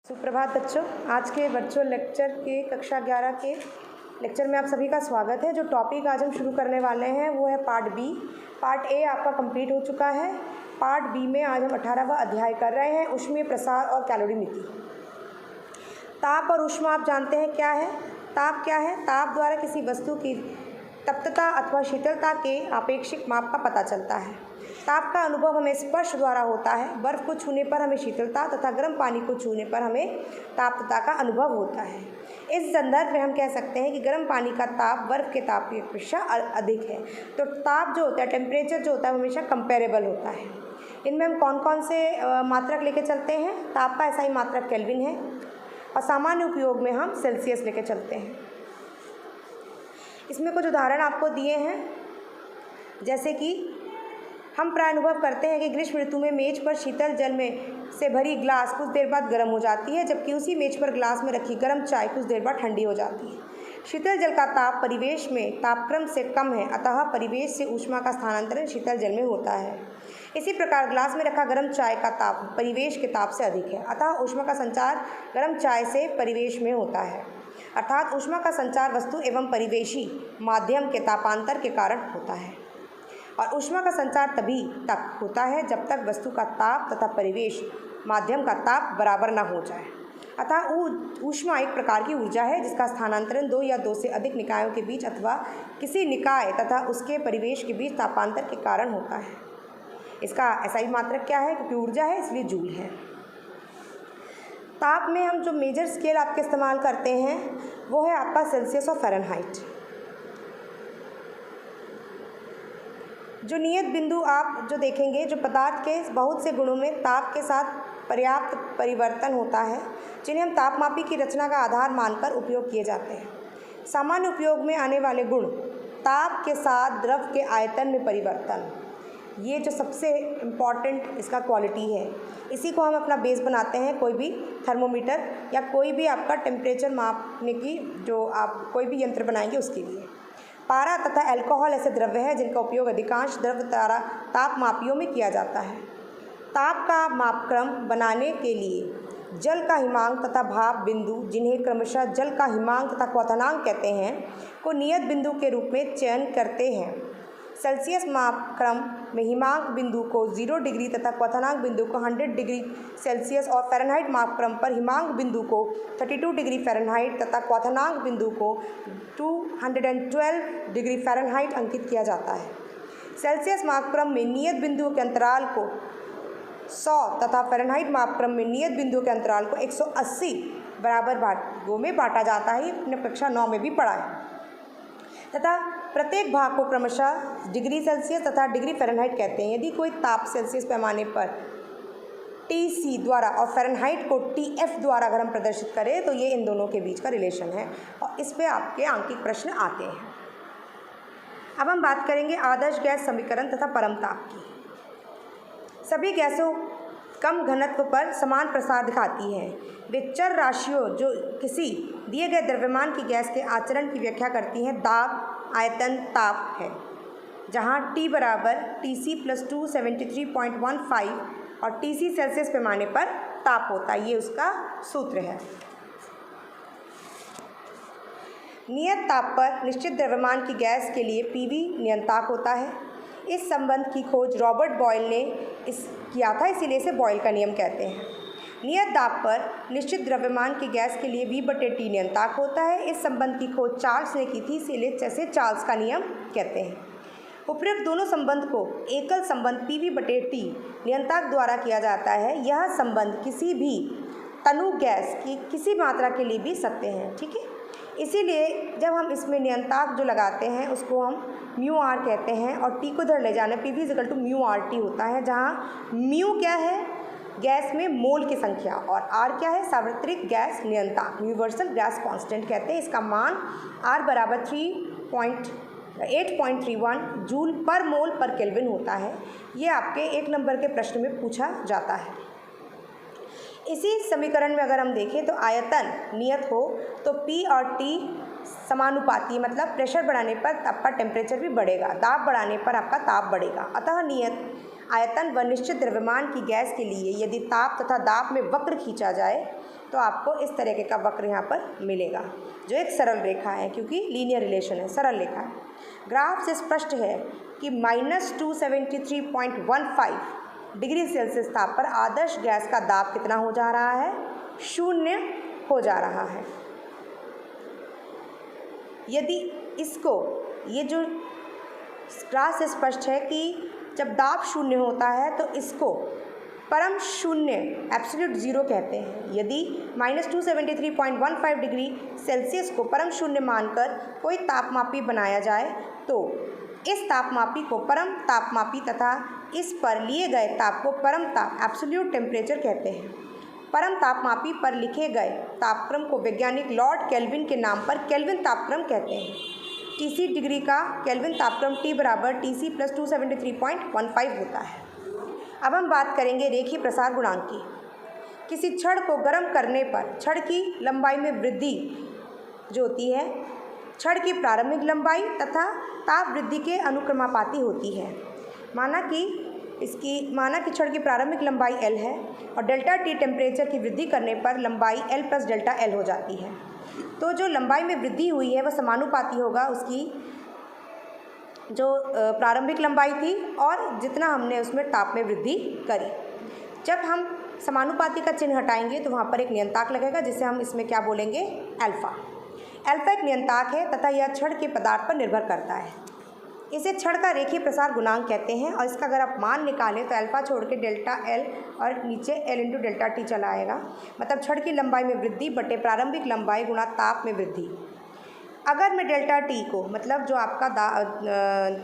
सुप्रभात बच्चों, आज के वर्चुअल लेक्चर के कक्षा 11 के लेक्चर में आप सभी का स्वागत है। जो टॉपिक आज हम शुरू करने वाले हैं वो है पार्ट बी। पार्ट ए आपका कंप्लीट हो चुका है। पार्ट बी में आज हम 18वां अध्याय कर रहे हैं, ऊष्मीय प्रसार और कैलोरीमिति। ताप और ऊष्मा आप जानते हैं क्या है। ताप क्या है? ताप द्वारा किसी वस्तु की तप्तता अथवा शीतलता के आपेक्षिक माप का पता चलता है। ताप का अनुभव हमें स्पर्श द्वारा होता है। बर्फ को छूने पर हमें शीतलता तथा गर्म पानी को छूने पर हमें तापता का अनुभव होता है। इस संदर्भ में हम कह सकते हैं कि गर्म पानी का ताप बर्फ के ताप की अपेक्षा अधिक है। तो ताप जो होता है, टेम्परेचर जो होता है, हमेशा कंपेरेबल होता है। इनमें हम कौन कौन से मात्रक लेके चलते हैं? ताप का ऐसा ही मात्रक केल्विन है और सामान्य उपयोग में हम सेल्सियस लेके चलते हैं। इसमें कुछ उदाहरण आपको दिए हैं, जैसे कि हम प्राय अनुभव करते हैं कि ग्रीष्म ऋतु में मेज पर शीतल जल में से भरी ग्लास कुछ देर बाद गर्म हो जाती है, जबकि उसी मेज पर ग्लास में रखी गर्म चाय कुछ देर बाद ठंडी हो जाती है। शीतल जल का ताप परिवेश में तापक्रम से कम है, अतः परिवेश से ऊष्मा का स्थानांतरण शीतल जल में होता है। इसी प्रकार ग्लास में रखा गर्म चाय का ताप परिवेश के ताप से अधिक है, अतः ऊष्मा का संचार गर्म चाय से परिवेश में होता है। अर्थात ऊष्मा का संचार वस्तु एवं परिवेशी माध्यम के तापांतर के कारण होता है, और ऊष्मा का संचार तभी तक होता है जब तक वस्तु का ताप तथा परिवेश माध्यम का ताप बराबर न हो जाए। अतः ऊष्मा एक प्रकार की ऊर्जा है जिसका स्थानांतरण दो या दो से अधिक निकायों के बीच अथवा किसी निकाय तथा उसके परिवेश के बीच तापांतर के कारण होता है। इसका ऐसा ही मात्रक क्या है? क्योंकि ऊर्जा है इसलिए जूल है। ताप में हम जो मेजर स्केल आपके इस्तेमाल करते हैं वो है आपका सेल्सियस और फ़ारेनहाइट। जो नियत बिंदु आप जो देखेंगे, जो पदार्थ के बहुत से गुणों में ताप के साथ पर्याप्त परिवर्तन होता है, जिन्हें हम तापमापी की रचना का आधार मानकर उपयोग किए जाते हैं। सामान्य उपयोग में आने वाले गुण ताप के साथ द्रव के आयतन में परिवर्तन, ये जो सबसे इम्पॉर्टेंट इसका क्वालिटी है, इसी को हम अपना बेस बनाते हैं। कोई भी थर्मोमीटर या कोई भी आपका टेम्परेचर मापने की जो आप कोई भी यंत्र बनाएंगे उसके लिए। पारा तथा अल्कोहल ऐसे द्रव्य हैं जिनका उपयोग अधिकांश द्रव तापमापियों में किया जाता है। ताप का मापक्रम बनाने के लिए जल का हिमांक तथा भाप बिंदु, जिन्हें क्रमशः जल का हिमांक तथा क्वथनांक कहते हैं, को नियत बिंदु के रूप में चयन करते हैं। सेल्सियस मापक्रम में हिमांक बिंदु को 0 डिग्री तथा क्वथनांक बिंदु को 100 डिग्री सेल्सियस और फ़ारेनहाइट मापक्रम पर हिमांक बिंदु को 32 डिग्री फ़ारेनहाइट तथा क्वथनांक बिंदु को 212 डिग्री फ़ारेनहाइट अंकित किया जाता है। सेल्सियस मापक्रम में नियत बिंदुओं के अंतराल को 100 तथा फ़ारेनहाइट मापक्रम में नियत बिंदुओं के अंतराल को 180 बराबर भागों में बांटा जाता है। अपने कक्षा 9 में भी पढ़ा है। तथा प्रत्येक भाग को क्रमशः डिग्री सेल्सियस तथा डिग्री फ़ारेनहाइट कहते हैं। यदि कोई ताप सेल्सियस पैमाने पर TC द्वारा और फ़ारेनहाइट को TF द्वारा अगर हम प्रदर्शित करें तो ये इन दोनों के बीच का रिलेशन है, और इस पे आपके आंकिक प्रश्न आते हैं। अब हम बात करेंगे आदर्श गैस समीकरण तथा परम ताप की। सभी गैसों कम घनत्व पर समान प्रसार दिखाती हैं। वे चर राशियों जो किसी दिए गए द्रव्यमान की गैस के आचरण की व्याख्या करती हैं, दाब, आयतन, ताप है, जहां T बराबर TC + 273.15 और TC सेल्सियस पैमाने पर ताप होता है। ये उसका सूत्र है। नियत ताप पर निश्चित द्रव्यमान की गैस के लिए PV नियंताक होता है। इस संबंध की खोज रॉबर्ट बॉयल ने किया था, इसीलिए इसे बॉयल का नियम कहते हैं। नियत दाब पर निश्चित द्रव्यमान की गैस के लिए V/T नियंताक होता है। इस संबंध की खोज चार्ल्स ने की थी, इसीलिए जैसे चार्ल्स का नियम कहते हैं। उपयुक्त दोनों संबंध को एकल संबंध PV/T नियंताक द्वारा किया जाता है। यह संबंध किसी भी तनु गैस की किसी मात्रा के लिए भी सत्य है, ठीक है। इसीलिए जब हम इसमें नियंताक जो लगाते हैं उसको हम μR कहते हैं, और T को इधर ले जाना, PV = μRT होता है, जहाँ μ क्या है? गैस में मोल की संख्या, और R क्या है? सार्वत्रिक गैस नियंताक, यूनिवर्सल गैस कांस्टेंट कहते हैं। इसका मान R बराबर 8.31 जूल पर मोल पर केल्विन होता है। ये आपके 1 नंबर के प्रश्न में पूछा जाता है। इसी समीकरण में अगर हम देखें तो आयतन नियत हो तो P और T समानुपाती, मतलब प्रेशर बढ़ाने पर आपका टेम्परेचर भी बढ़ेगा, दाब बढ़ाने पर आपका ताप बढ़ेगा। अतः नियत आयतन व निश्चित द्रव्यमान की गैस के लिए यदि ताप तथा दाब में वक्र खींचा जाए तो आपको इस तरीके का वक्र यहाँ पर मिलेगा, जो एक सरल रेखा है, क्योंकि लीनियर रिलेशन है, सरल रेखा है। ग्राफ से स्पष्ट है कि -273.15 डिग्री सेल्सियस ताप पर आदर्श गैस का दाब कितना हो जा रहा है? 0 हो जा रहा है। यदि इसको, ये जो ग्राफ से स्पष्ट है कि जब दाब 0 होता है तो इसको परम शून्य एब्सोल्यूट ज़ीरो कहते हैं। यदि -273.15 डिग्री सेल्सियस को परम शून्य मानकर कोई तापमापी बनाया जाए तो इस तापमापी को परम तापमापी तथा इस पर लिए गए ताप को परम ताप एब्सोल्यूट टेम्परेचर कहते हैं। परम तापमापी पर लिखे गए तापक्रम को वैज्ञानिक लॉर्ड केल्विन के नाम पर केल्विन तापक्रम कहते हैं। TC डिग्री का केल्विन तापक्रम T बराबर TC + 273.15 होता है। अब हम बात करेंगे रेखीय प्रसार गुणांक की। किसी छड़ को गर्म करने पर छड़ की लंबाई में वृद्धि जो होती है, छड़ की प्रारंभिक लंबाई तथा ताप वृद्धि के अनुक्रमापाती होती है। माना कि छड़ की प्रारंभिक लंबाई L है और डेल्टा T टेम्परेचर की वृद्धि करने पर लंबाई L + डेल्टा L हो जाती है। तो जो लंबाई में वृद्धि हुई है वह समानुपाती होगा उसकी जो प्रारंभिक लंबाई थी और जितना हमने उसमें ताप में वृद्धि करी। जब हम समानुपाती का चिन्ह हटाएंगे तो वहाँ पर एक नियंताक लगेगा, जिसे हम इसमें क्या बोलेंगे? अल्फ़ा। अल्फ़ा एक नियंताक है तथा यह छड़ के पदार्थ पर निर्भर करता है। इसे छड़ का रेखीय प्रसार गुणांक कहते हैं और इसका अगर आप मान निकालें तो अल्फ़ा छोड़ के डेल्टा L और नीचे L × डेल्टा T चला आएगा। मतलब छड़ की लंबाई में वृद्धि बटे प्रारंभिक लंबाई गुणा ताप में वृद्धि। अगर मैं डेल्टा T को, मतलब जो आपका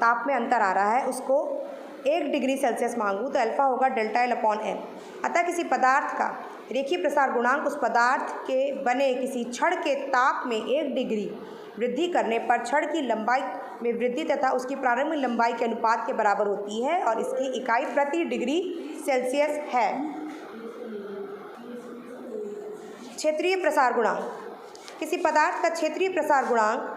ताप में अंतर आ रहा है, उसको 1 डिग्री सेल्सियस मांगूँ तो अल्फ़ा होगा डेल्टा L/n। अतः किसी पदार्थ का रेखीय प्रसार गुणांक उस पदार्थ के बने किसी छड़ के ताप में 1 डिग्री वृद्धि करने पर छड़ की लंबाई में वृद्धि तथा उसकी प्रारंभिक लंबाई के अनुपात के बराबर होती है और इसकी इकाई प्रति डिग्री सेल्सियस है। क्षेत्रीय प्रसार गुणांक। किसी पदार्थ का क्षेत्रीय प्रसार गुणांक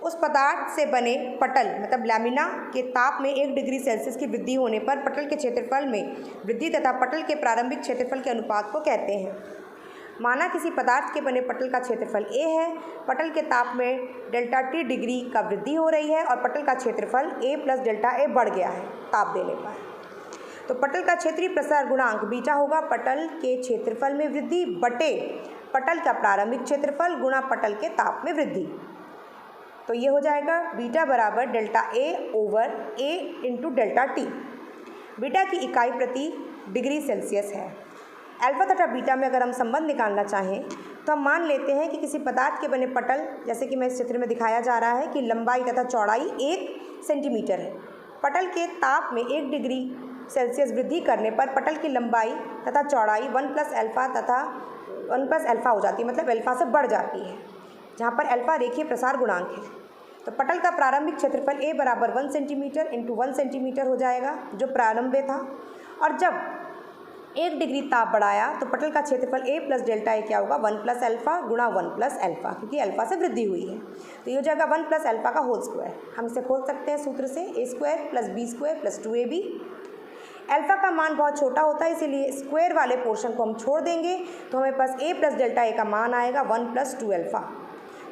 उस पदार्थ से बने पटल, मतलब लैमिना के ताप में 1 डिग्री सेल्सियस की वृद्धि होने पर पटल के क्षेत्रफल में वृद्धि तथा पटल के प्रारंभिक क्षेत्रफल के अनुपात को कहते हैं। माना किसी पदार्थ के बने पटल का क्षेत्रफल A है, पटल के ताप में डेल्टा T डिग्री का वृद्धि हो रही है और पटल का क्षेत्रफल A + डेल्टा A बढ़ गया है ताप देने पर, तो पटल का क्षेत्रीय प्रसार गुणांक बीटा होगा पटल के क्षेत्रफल में वृद्धि बटे पटल का प्रारंभिक क्षेत्रफल गुणा पटल के ताप में वृद्धि। तो ये हो जाएगा बीटा बराबर delta A/A × delta T। Beta की इकाई प्रति डिग्री सेल्सियस है। अल्फ़ा तथा बीटा में अगर हम संबंध निकालना चाहें तो हम मान लेते हैं कि किसी पदार्थ के बने पटल, जैसे कि मैं इस चित्र में दिखाया जा रहा है कि लंबाई तथा चौड़ाई 1 सेंटीमीटर है। पटल के ताप में 1 डिग्री सेल्सियस वृद्धि करने पर पटल की लंबाई तथा चौड़ाई 1 + अल्फ़ा तथा 1 + अल्फ़ा हो जाती है, मतलब अल्फ़ा से बढ़ जाती है, जहाँ पर अल्फ़ा रेखीय प्रसार गुणांक है। तो पटल का प्रारंभिक क्षेत्रफल A बराबर 1 सेंटीमीटर × 1 सेंटीमीटर हो जाएगा, जो प्रारंभ में था। और जब 1 डिग्री ताप बढ़ाया तो पटल का क्षेत्रफल A + डेल्टा A क्या होगा? 1 + अल्फ़ा गुणा 1 + अल्फ़ा, क्योंकि अल्फ़ा से वृद्धि हुई है। तो ये हो जाएगा 1 + अल्फ़ा का होल स्क्वायर। हम इसे खोल सकते हैं सूत्र से, A² + B² + 2AB। अल्फ़ा का मान बहुत छोटा होता है, इसीलिए स्क्वायर वाले पोर्शन को हम छोड़ देंगे तो हमें पास A + डेल्टा A का मान आएगा 1 + 2 अल्फ़ा।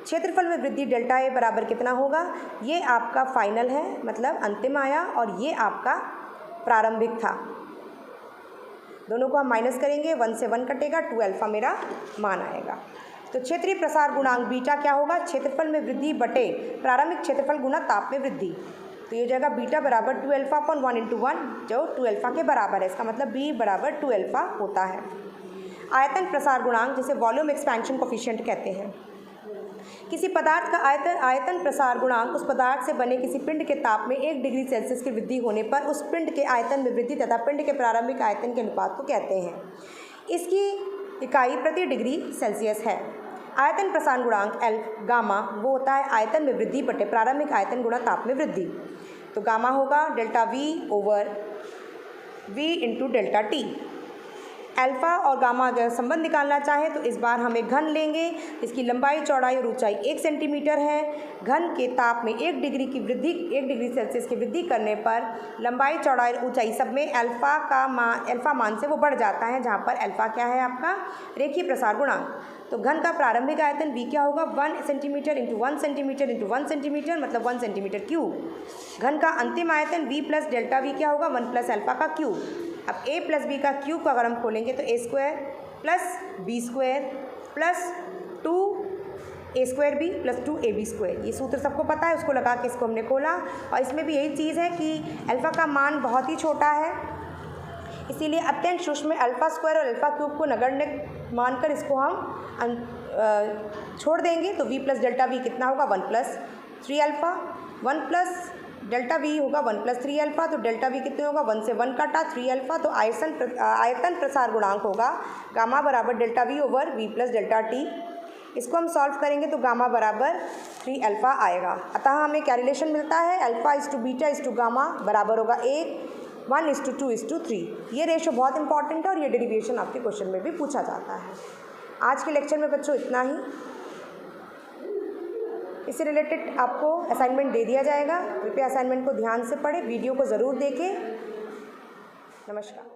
क्षेत्रफल में वृद्धि डेल्टा A बराबर कितना होगा? ये आपका फाइनल है, मतलब अंतिम आया, और ये आपका प्रारंभिक था। दोनों को हम माइनस करेंगे, 1 से 1 कटेगा, 2 अल्फ़ा मेरा मान आएगा। तो क्षेत्रीय प्रसार गुणांक बीटा क्या होगा? क्षेत्रफल में वृद्धि बटे प्रारंभिक क्षेत्रफल गुणा ताप में वृद्धि। तो ये हो जाएगा बीटा बराबर 2 अल्फ़ा/1 × 1, जो 2 अल्फ़ा के बराबर है। इसका मतलब B बराबर 2 अल्फ़ा होता है। आयतन प्रसार गुणांक, जिसे वॉल्यूम एक्सपेंशन कोफिशिएंट कहते हैं। किसी पदार्थ का आयतन प्रसार गुणांक उस पदार्थ से बने किसी पिंड के ताप में 1 डिग्री सेल्सियस की वृद्धि होने पर उस पिंड के आयतन में वृद्धि तथा पिंड के प्रारंभिक आयतन के अनुपात को कहते हैं। इसकी इकाई प्रति डिग्री सेल्सियस है। आयतन प्रसार गुणांक गामा वो होता है आयतन में वृद्धि बटे प्रारंभिक आयतन गुणा ताप में वृद्धि। तो गामा होगा delta V/V × delta T। Alpha और गामा अगर संबंध निकालना चाहें तो इस बार हम एक घन लेंगे, इसकी लंबाई, चौड़ाई और ऊंचाई 1 सेंटीमीटर है। घन के ताप में 1 डिग्री की वृद्धि, 1 डिग्री सेल्सियस की वृद्धि करने पर लंबाई, चौड़ाई और ऊंचाई सब में अल्फ़ा मान से वो बढ़ जाता है, जहाँ पर अल्फ़ा क्या है आपका रेखीय प्रसार गुणांक। तो घन का प्रारंभिक आयतन V क्या होगा 1 centimetre into 1 centimetre into 1 centimetre मतलब 1 सेंटीमीटर क्यूब। घन का अंतिम आयतन V प्लस डेल्टा V क्या होगा 1 प्लस अल्फ़ा का क्यूब। अब a प्लस बी का क्यूब को अगर हम खोलेंगे तो a square plus B square plus 2a² B plus 2ab square, ये सूत्र सबको पता है, उसको लगा के इसको हमने खोला। और इसमें भी यही चीज़ है कि अल्फ़ा का मान बहुत ही छोटा है, इसीलिए अत्यंत सूक्ष्म में अल्फ़ा स्क्वायर और अल्फ़ा क्यूब को नगण्य मानकर इसको हम छोड़ देंगे। तो v प्लस डेल्टा v कितना होगा 1 plus 3 alpha, 1 plus delta v होगा 1 प्लस 3 अल्फ़ा। तो डेल्टा v कितने होगा 1 से 1 काटा 3 अल्फ़ा, तो आयतन प्रसार गुणांक होगा गामा बराबर delta v over v plus delta t। इसको हम सॉल्व करेंगे तो गामा बराबर 3 अल्फ़ा आएगा। अतः हमें क्या रिलेशन मिलता है अल्फ़ा इस टू बीटा इस टू गामा बराबर होगा 1:2:3। ये रेशो बहुत इंपॉर्टेंट है और ये डेरिवेशन आपके क्वेश्चन में भी पूछा जाता है। आज के लेक्चर में बच्चों इतना ही। इससे रिलेटेड आपको असाइनमेंट दे दिया जाएगा, कृपया असाइनमेंट को ध्यान से पढ़ें, वीडियो को ज़रूर देखें। नमस्कार।